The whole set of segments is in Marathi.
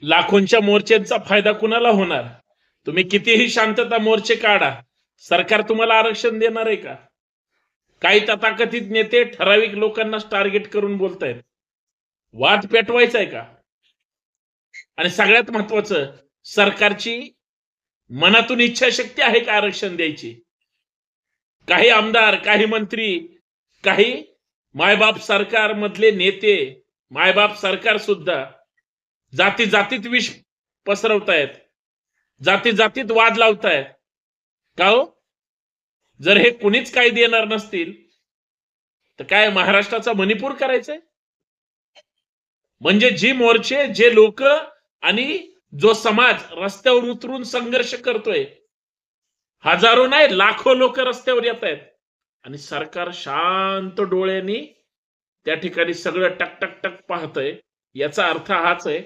लाखोंच्या मोर्चांचा फायदा कुणाला होणार? तुम्ही कितीही शांतता मोर्चे काढा, सरकार तुम्हाला आरक्षण देणार आहे का? काही तथाकथित नेते ठराविक लोकांना टार्गेट करून बोलतायत. वाद पेटवायचा आहे का? आणि सगळ्यात महत्वाचं, सरकारची मनातून इच्छाशक्ती आहे का आरक्षण द्यायची? काही आमदार, काही मंत्री, काही मायबाप सरकार मधले नेते, मायबाप सरकार सुद्धा जाती जातीत विष पसरवतायत, जाती जातीत वाद लावतायत. का हो? जर हे कुणीच काही देणार नसतील तर काय महाराष्ट्राचा मणिपूर करायचंय? म्हणजे जी मोर्चे, जे लोक आणि जो समाज रस्त्यावर उतरून संघर्ष करतोय, हजारो नाही लाखो लोक रस्त्यावर येत आहेत आणि सरकार शांत डोळ्यांनी त्या ठिकाणी सगळं टक टक टक पाहतंय. याचा अर्थ हाच आहे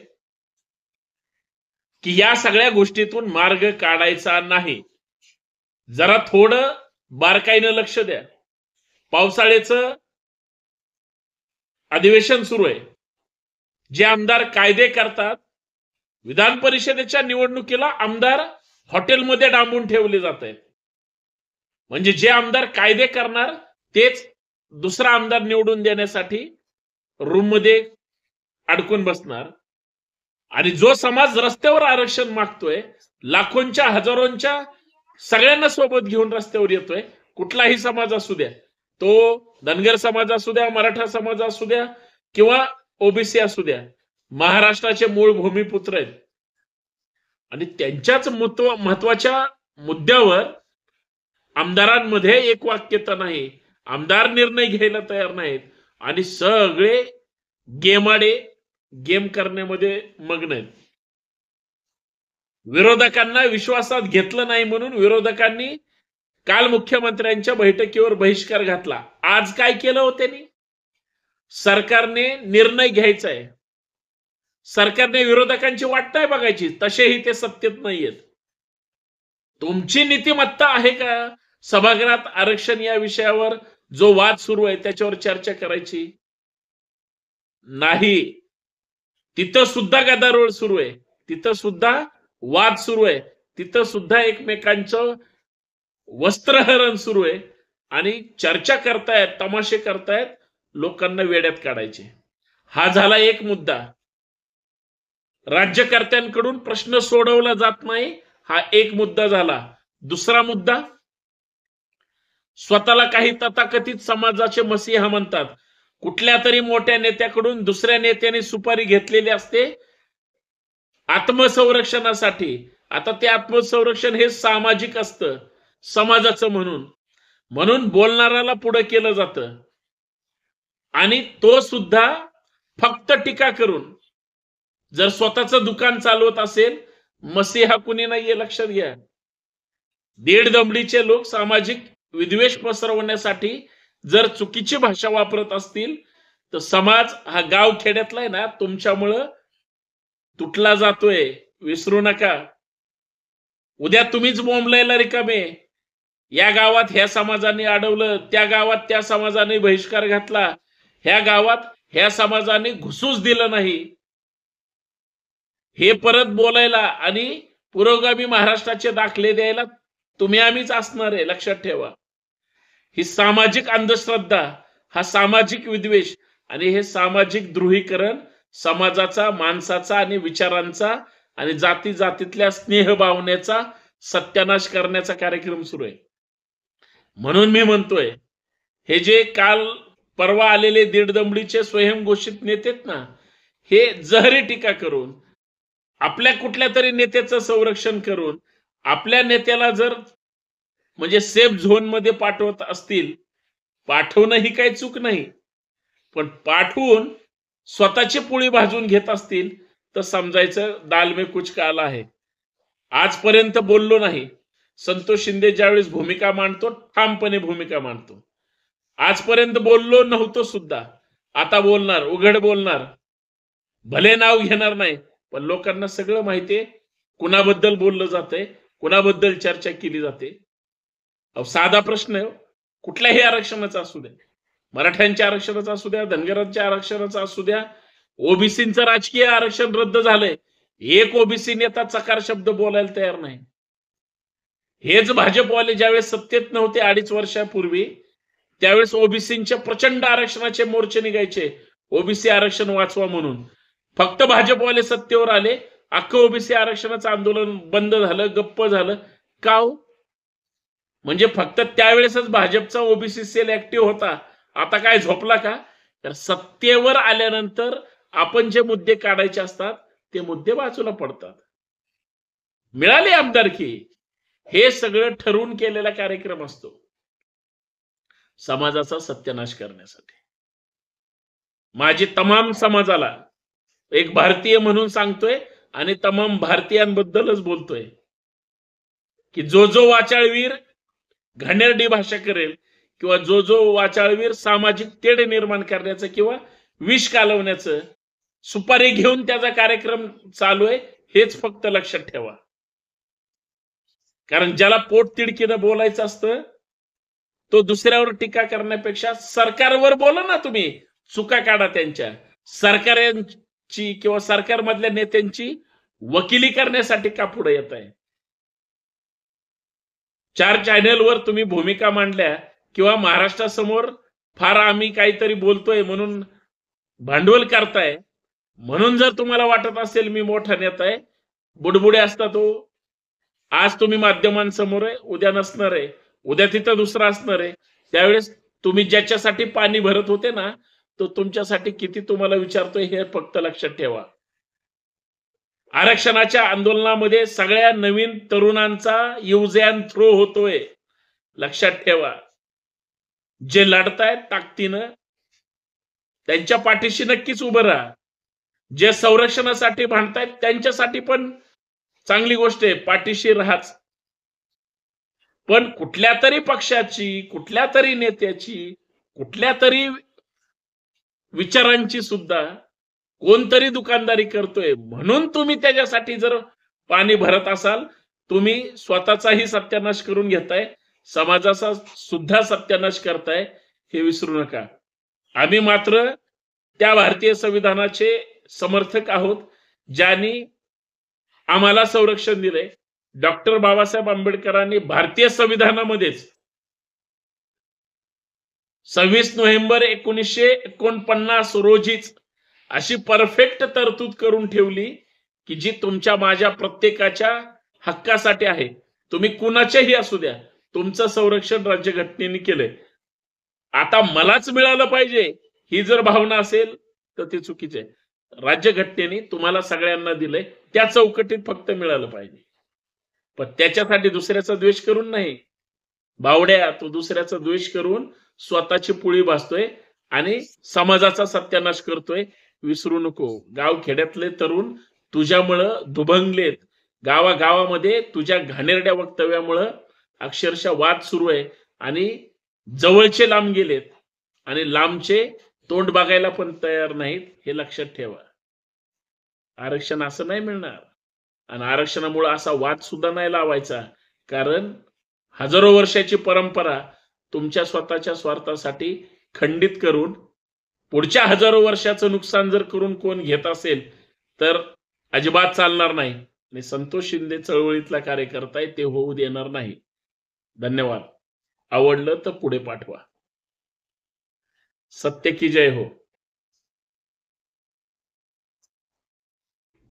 की या सगळ्या गोष्टीतून मार्ग काढायचा नाही. जरा थोडं बारकाईनं लक्ष द्या. पावसाळ्याचं अधिवेशन सुरू आहे. जे आमदार कायदे करतात, विधान परिषदेच्या निवडणुकीला आमदार हॉटेलमध्ये डांबून ठेवले जात आहेत. म्हणजे जे आमदार कायदे करणार तेच दुसरा आमदार निवडून देण्यासाठी रूम मध्ये अडकून बसणार. आणि जो समाज रस्त्यावर आरक्षण मागतोय, लाखोंच्या हजारोंच्या सगळ्यांना सोबत घेऊन रस्त्यावर येतोय, कुठलाही समाज असू द्या, तो धनगर समाज असू द्या, मराठा समाज असू द्या किंवा ओबीसी असू द्या, महाराष्ट्राचे मूळ भूमिपुत्र आहेत. आणि त्यांच्याच महत्वाच्या मुद्द्यावर आमदारांमध्ये एक वाक्यता नाही. आमदार निर्णय घ्यायला तयार नाहीत आणि सगळे गेमाडे गेम करण्यामध्ये मग्न आहेत. विरोधकांना विश्वासात घेतलं नाही म्हणून विरोधकांनी काल मुख्यमंत्र्यांच्या बैठकीवर बहिष्कार घातला. आज काय केलं हो त्यांनी? सरकारने निर्णय घ्यायचा आहे, सरकारने विरोधकांची वाट नाही बघायची, तसेही ते सत्तेत नाहीयेत. तुमची नीतिमत्ता आहे का सभागृहात आरक्षण या विषयावर जो वाद सुरू आहे त्याच्यावर चर्चा करायची? नाही. तिथं सुद्धा गदारोळ सुरू आहे, तिथं सुद्धा वाद सुरू आहे, तिथं सुद्धा एकमेकांचं वस्त्रहरण सुरू आहे आणि चर्चा करतायत, तमाशे करतायत, लोकांना वेड्यात काढायचे. हा झाला एक मुद्दा. राज्यकर्त्यांकडून प्रश्न सोडवला जात नाही, हा एक मुद्दा झाला. दुसरा मुद्दा, स्वतःला काही तथाकथित समाजाचे मसीहा म्हणतात. कुठल्या तरी मोठ्या नेत्याकडून दुसऱ्या नेत्याने सुपारी घेतलेली असते आत्मसंरक्षणासाठी. आता ते आत्मसंरक्षण हे सामाजिक असतं, समाजाचं म्हणून बोलणाऱ्याला पुढे केलं जातं आणि तो सुद्धा फक्त टीका करून. जर स्वतःचं दुकान चालवत असेल, मसीहा कुणी नाहीये लक्षात घ्या. दीड दमडीचे लोक सामाजिक विद्वेष पसरवण्यासाठी जर चुकीची भाषा वापरत असतील तर समाज हा गाव खेड्यातला आहे ना, तुमच्यामुळं तुटला जातोय, विसरू नका. उद्या तुम्हीच बोंबलायला रिकामे, या गावात ह्या समाजाने अडवलं, त्या गावात त्या समाजाने बहिष्कार घातला, ह्या गावात ह्या समाजाने घुसूच दिलं नाही, हे परत बोलायला आणि पुरोगामी महाराष्ट्राचे दाखले द्यायला तुम्ही आम्हीच असणार आहे, लक्षात ठेवा. ही सामाजिक अंधश्रद्धा, हा सामाजिक विद्वेष आणि हे सामाजिक ध्रुवीकरण समाजाचा, माणसाचा आणि विचारांचा आणि जाती जातीतल्या स्नेह भावनेचा सत्यानाश करण्याचा कार्यक्रम सुरू आहे. म्हणून मी म्हणतोय, हे जे काल परवा आलेले दीड दमडीचे स्वयंघोषित नेतेत ना, हे जहरी टीका करून आपल्या कुठल्या तरी नेत्याचं संरक्षण करून आपल्या नेत्याला जर म्हणजे सेफ झोन मध्ये पाठवत असतील, पाठवणं ही काही चूक नाही, पण पाठवून स्वतःची पोळी भाजून घेत असतील तर समजायचं दाल में कुछ काला आहे. आजपर्यंत बोललो नाही. संतोष शिंदे ज्यावेळेस भूमिका मांडतो, ठामपणे भूमिका मांडतो. आजपर्यंत बोललो नव्हतो सुद्धा, आता बोलणार, उघड बोलणार. भले नाव घेणार नाही, पण लोकांना सगळं माहितीये कुणाबद्दल बोललं जातंय, कुणाबद्दल चर्चा केली जाते. साधा प्रश्न आहे, कुठल्याही आरक्षणाचा असू द्या, मराठ्यांच्या आरक्षणाचा असू द्या, धनगरांच्या आरक्षणाचा असू द्या, ओबीसीचं राजकीय आरक्षण रद्द झालंय, एक ओबीसी नेता चकार शब्द बोलायला तयार नाही. हेच भाजपवाले ज्यावेळेस सत्तेत नव्हते 2.5 वर्षापूर्वी, त्यावेळेस ओबीसींच्या प्रचंड आरक्षणाचे मोर्चे निघायचे, ओबीसी आरक्षण वाचवा म्हणून. फक्त भाजपवाले सत्तेवर आले, अख्खं ओबीसी आरक्षणाचं आंदोलन बंद झालं, गप्प झालं. का हो? म्हणजे फक्त त्यावेळेसच भाजपचा ओबीसी सेल ऍक्टिव्ह होता, आता काय झोपला का? तर सत्तेवर आल्यानंतर आपण जे मुद्दे काढायचे असतात ते मुद्दे बाजूला पडतात. मिळाली आमदारकी, हे सगळं ठरवून केलेला कार्यक्रम असतो समाजाचा सत्यानाश करण्यासाठी. माझी तमाम समाजाला एक भारतीय म्हणून सांगतोय आणि तमाम भारतीयांबद्दलच बोलतोय की जो जो वाचाळवीर घाणेरडी भाषा करेल किंवा जो जो वाचाळवीर सामाजिक तेढ निर्माण करण्याचं किंवा विष कालवण्याचं सुपारी घेऊन त्याचा कार्यक्रम चालू आहे, हेच फक्त लक्षात ठेवा. कारण ज्याला पोट तिडकीनं बोलायचं असतं तो दुसऱ्यावर टीका करण्यापेक्षा सरकारवर बोला ना, तुम्ही चुका काढा त्यांच्या. सरकारांची किंवा सरकारमधल्या नेत्यांची वकिली करण्यासाठी का पुढे येत आहे? 4 चॅनेलवर तुम्ही भूमिका मांडल्या किंवा महाराष्ट्रासमोर फार आम्ही काहीतरी बोलतोय म्हणून भांडवल करताय, म्हणून जर तुम्हाला वाटत असेल मी मोठा नेता आहे, बुडबुडे असता तो. आज तुम्ही माध्यमांसमोर आहे, उद्या नसणार आहे, उद्या तिथं दुसरा असणार आहे. त्यावेळेस तुम्ही ज्याच्यासाठी पाणी भरत होते ना, तो तुमच्यासाठी किती तुम्हाला विचारतोय हे फक्त लक्षात ठेवा. आरक्षणाच्या आंदोलनामध्ये सगळ्या नवीन तरुणांचा यूज अँड थ्रो होतोय, लक्षात ठेवा. जे लढतायत ताकदीनं त्यांच्या पाठीशी नक्कीच उभं राहा. जे संरक्षणासाठी भांडतायत त्यांच्यासाठी पण चांगली गोष्ट आहे, पाठीशी राहाच. पण कुठल्या तरी पक्षाची, कुठल्या तरी नेत्याची, कुठल्या तरी विचारांची सुद्धा कोणतरी दुकानदारी करतोय म्हणून तुम्ही त्याच्यासाठी जर पाणी भरत असाल, तुम्ही स्वतःचाही सत्यानाश करून घेताय, समाजाचा सुद्धा सत्यानाश करताय, हे विसरू नका. आम्ही मात्र त्या भारतीय संविधानाचे समर्थक आहोत ज्यांनी आम्हाला संरक्षण दिलंय. डॉक्टर बाबासाहेब आंबेडकरांनी भारतीय संविधानामध्येच 26 नोव्हेंबर 1949 रोजीच अशी परफेक्ट तरतूद करून ठेवली की जी तुमच्या माझ्या प्रत्येकाच्या हक्कासाठी आहे. तुम्ही कुणाचेही असू द्या, तुमचं संरक्षण राज्यघटनेने केलंय. आता मलाच मिळालं पाहिजे ही जर भावना असेल तर ते चुकीचे आहे. राज्यघटनेने तुम्हाला सगळ्यांना दिलंय, त्या चौकटीत फक्त मिळालं पाहिजे. पण त्याच्यासाठी दुसऱ्याचा द्वेष करून नाही. बावड्या, तो दुसऱ्याचा द्वेष करून स्वतःची पुळी भासतोय आणि समाजाचा सत्यानाश करतोय. विसरू नको, गाव खेड्यातले तरुण तुझ्यामुळं दुभंगलेत. गावागावामध्ये तुझ्या घाणेरड्या वक्तव्यामुळं अक्षरशः वाद सुरू आहे आणि जवळचे लांब गेलेत आणि लांबचे तोंड बघायला पण तयार नाहीत, हे लक्षात ठेवा. आरक्षण असं नाही मिळणार आणि आरक्षणामुळे असा वाद सुद्धा नाही लावायचा, कारण हजारो वर्षाची परंपरा तुमच्या स्वतःच्या स्वार्थासाठी खंडित करून पुढच्या हजारो वर्षाचं नुकसान जर करून कोण घेत असेल तर अजिबात चालणार नाही. आणि संतोष शिंदे चळवळीतला कार्यकर्ता आहे, ते होऊ देणार नाही. धन्यवाद. आवडलं तर पुढे पाठवा. सत्य की जय हो.